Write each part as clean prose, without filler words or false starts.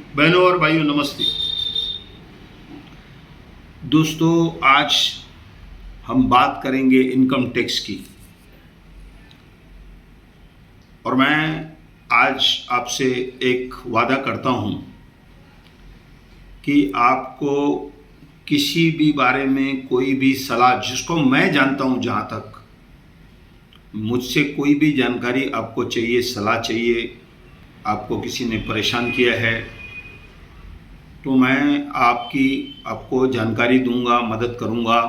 बहनों और भाइयों नमस्ते। दोस्तों, आज हम बात करेंगे इनकम टैक्स की। और मैं आज आपसे एक वादा करता हूं कि आपको किसी भी बारे में कोई भी सलाह, जिसको मैं जानता हूं, जहां तक मुझसे कोई भी जानकारी आपको चाहिए, सलाह चाहिए, आपको किसी ने परेशान किया है, तो मैं आपको जानकारी दूंगा, मदद करूंगा।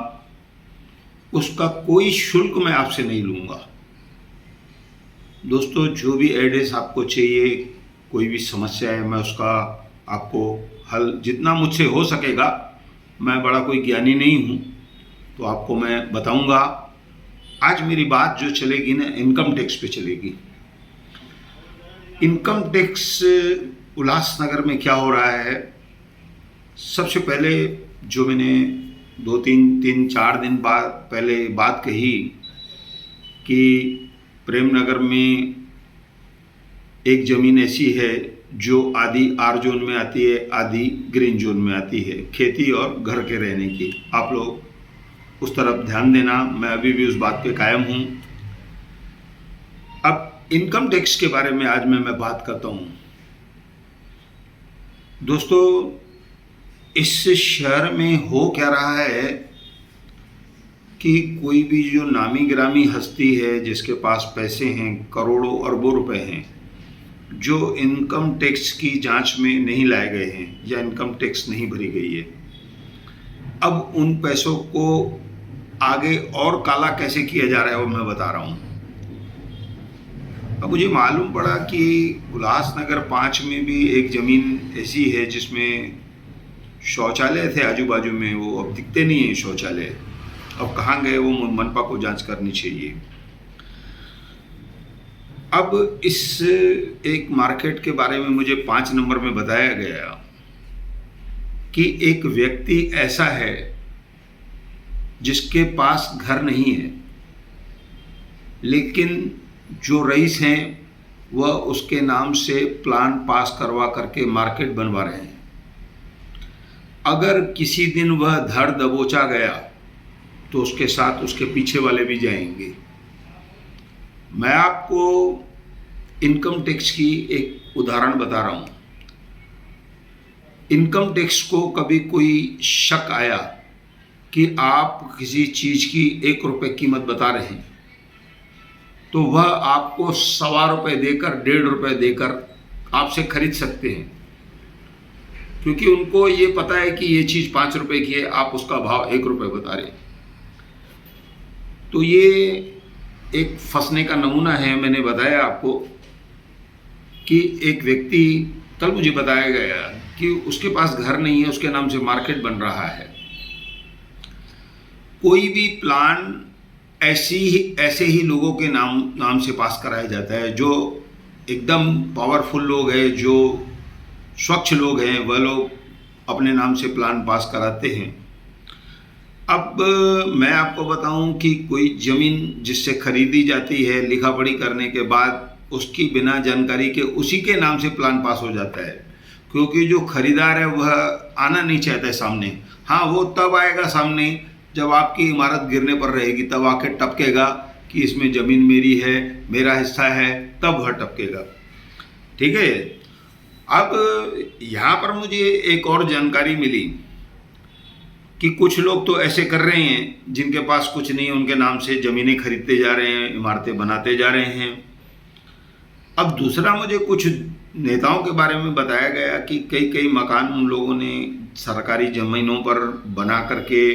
उसका कोई शुल्क मैं आपसे नहीं लूंगा। दोस्तों, जो भी एड्रेस आपको चाहिए, कोई भी समस्या है, मैं उसका आपको हल जितना मुझसे हो सकेगा, मैं बड़ा कोई ज्ञानी नहीं हूँ, तो आपको मैं बताऊंगा। आज मेरी बात जो चलेगी ना, इनकम टैक्स पे चलेगी। इनकम टैक्स उल्लासनगर में क्या हो रहा है, सबसे पहले जो मैंने 2-3-4 दिन बाद पहले बात कही कि प्रेमनगर में एक ज़मीन ऐसी है जो आधी आर जोन में आती है, आधी ग्रीन जोन में आती है, खेती और घर के रहने की। आप लोग उस तरफ ध्यान देना, मैं अभी भी उस बात पे कायम हूँ। अब इनकम टैक्स के बारे में आज मैं बात करता हूँ। दोस्तों, इस शहर में हो क्या रहा है कि कोई भी जो नामी गिरामी हस्ती है, जिसके पास पैसे हैं, करोड़ों अरबों रुपए हैं, जो इनकम टैक्स की जांच में नहीं लाए गए हैं या इनकम टैक्स नहीं भरी गई है, अब उन पैसों को आगे और काला कैसे किया जा रहा है वो मैं बता रहा हूँ। अब मुझे मालूम पड़ा कि उल्लासनगर 5 में भी एक ज़मीन ऐसी है जिसमें शौचालय थे आजू बाजू में, वो अब दिखते नहीं हैं शौचालय। अब कहाँ गए वो, मनपा को जांच करनी चाहिए। अब इस एक मार्केट के बारे में मुझे 5 नंबर में बताया गया कि एक व्यक्ति ऐसा है जिसके पास घर नहीं है, लेकिन जो रईस हैं वह उसके नाम से प्लान पास करवा करके मार्केट बनवा रहे हैं। अगर किसी दिन वह धड़ दबोचा गया तो उसके साथ उसके पीछे वाले भी जाएंगे। मैं आपको इनकम टैक्स की एक उदाहरण बता रहा हूं। इनकम टैक्स को कभी कोई शक आया कि आप किसी चीज की 1 रुपये कीमत बता रहे हैं, तो वह आपको 1.25 रुपये देकर, 1.5 रुपये देकर आपसे खरीद सकते हैं, क्योंकि उनको ये पता है कि ये चीज़ 5 रुपये की है, आप उसका भाव 1 रुपये बता रहे हैं। तो ये एक फंसने का नमूना है। मैंने बताया आपको कि एक व्यक्ति, कल मुझे बताया गया कि उसके पास घर नहीं है, उसके नाम से मार्केट बन रहा है। कोई भी प्लान ऐसे ही लोगों के नाम से पास कराया जाता है, जो एकदम पावरफुल लोग हैं, जो स्वच्छ लोग हैं, वह लोग अपने नाम से प्लान पास कराते हैं। अब मैं आपको बताऊं कि कोई ज़मीन जिससे खरीदी जाती है, लिखा पढ़ी करने के बाद उसकी बिना जानकारी के उसी के नाम से प्लान पास हो जाता है, क्योंकि जो खरीदार है वह आना नहीं चाहता है सामने। हाँ, वो तब आएगा सामने जब आपकी इमारत गिरने पर रहेगी, तब आके टपकेगा कि इसमें ज़मीन मेरी है, मेरा हिस्सा है, तब वह टपकेगा। ठीक है। अब यहाँ पर मुझे एक और जानकारी मिली कि कुछ लोग तो ऐसे कर रहे हैं जिनके पास कुछ नहीं, उनके नाम से ज़मीनें खरीदते जा रहे हैं, इमारतें बनाते जा रहे हैं। अब दूसरा, मुझे कुछ नेताओं के बारे में बताया गया कि कई मकान उन लोगों ने सरकारी ज़मीनों पर बना करके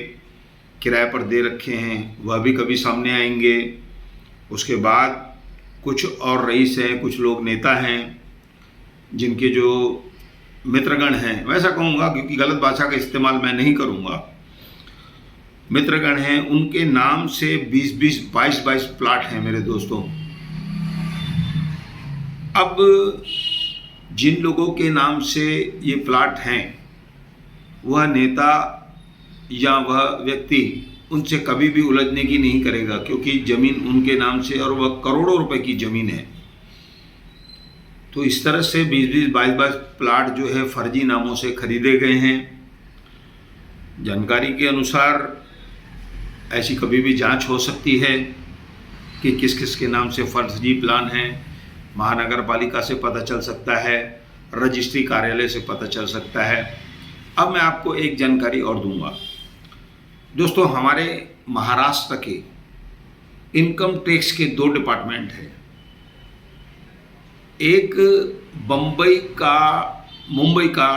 किराए पर दे रखे हैं, वह भी कभी सामने आएंगे। उसके बाद कुछ और रईस हैं, कुछ लोग नेता हैं जिनके जो मित्रगण हैं, वैसा कहूँगा क्योंकि गलत भाषा का इस्तेमाल मैं नहीं करूँगा, मित्रगण हैं, उनके नाम से 20-20, 22-22 प्लाट हैं मेरे दोस्तों। अब जिन लोगों के नाम से ये प्लाट हैं, वह नेता या वह व्यक्ति उनसे कभी भी उलझने की नहीं करेगा, क्योंकि ज़मीन उनके नाम से और वह करोड़ों रुपए की ज़मीन है। तो इस तरह से 20-20, 22-22 प्लाट जो है फर्जी नामों से खरीदे गए हैं। जानकारी के अनुसार ऐसी कभी भी जांच हो सकती है कि किस किस के नाम से फर्जी प्लान हैं। महानगर पालिका से पता चल सकता है, रजिस्ट्री कार्यालय से पता चल सकता है। अब मैं आपको एक जानकारी और दूंगा दोस्तों। हमारे महाराष्ट्र के इनकम टैक्स के 2 डिपार्टमेंट हैं। एक मुंबई का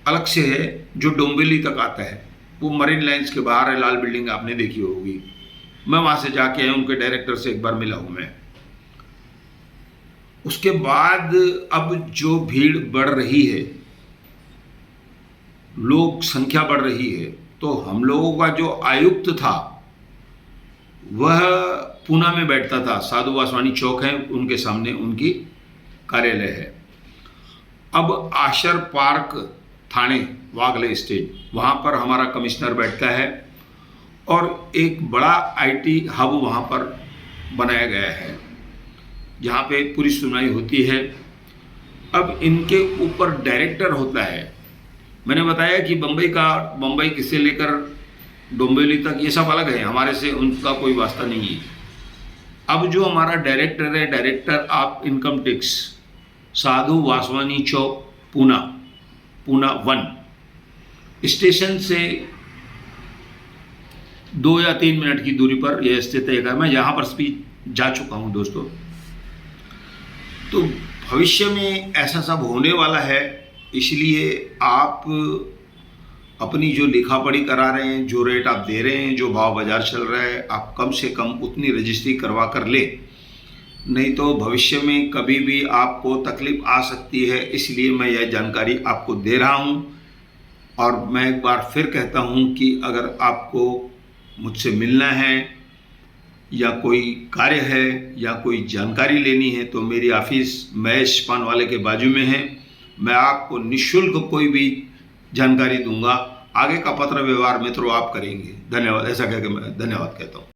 अलग से है जो डोंबिवली तक आता है, वो मरीन लाइन्स के बाहर है, लाल बिल्डिंग आपने देखी होगी। मैं वहाँ से जाके आया, उनके डायरेक्टर से एक बार मिला हूँ मैं। उसके बाद अब जो भीड़ बढ़ रही है, लोग संख्या बढ़ रही है, तो हम लोगों का जो आयुक्त था वह पूना में बैठता था। साधु वासवानी चौक है, उनके सामने उनकी कार्यालय है। अब आशर पार्क थाने वागले स्टेट, वहाँ पर हमारा कमिश्नर बैठता है और एक बड़ा आईटी हब वहाँ पर बनाया गया है जहाँ पे पूरी सुनवाई होती है। अब इनके ऊपर डायरेक्टर होता है। मैंने बताया कि बम्बई किसे लेकर डोंबिवली तक ये सब अलग है, हमारे से उनका कोई वास्ता नहीं है। अब जो हमारा डायरेक्टर है, director of income tax, Sadhu Vaswani Chowk, Poona 1 station से 2 या 3 मिनट की दूरी पर यह स्थित है। मैं यहाँ पर स्पीच जा चुका हूँ दोस्तों। तो भविष्य में ऐसा सब होने वाला है, इसलिए आप अपनी जो लिखा पढ़ी करा रहे हैं, जो रेट आप दे रहे हैं, जो भाव बाजार चल रहा है, आप कम से कम उतनी रजिस्ट्री करवा कर ले, नहीं तो भविष्य में कभी भी आपको तकलीफ आ सकती है। इसलिए मैं यह जानकारी आपको दे रहा हूं। और मैं एक बार फिर कहता हूं कि अगर आपको मुझसे मिलना है या कोई कार्य है या कोई जानकारी लेनी है तो मेरी ऑफिस महेश पानवाले के बाजू में है। मैं आपको निःशुल्क कोई भी जानकारी दूंगा। आगे का पत्र व्यवहार मित्रों आप करेंगे। धन्यवाद। ऐसा कहकर मैं धन्यवाद कहता हूँ।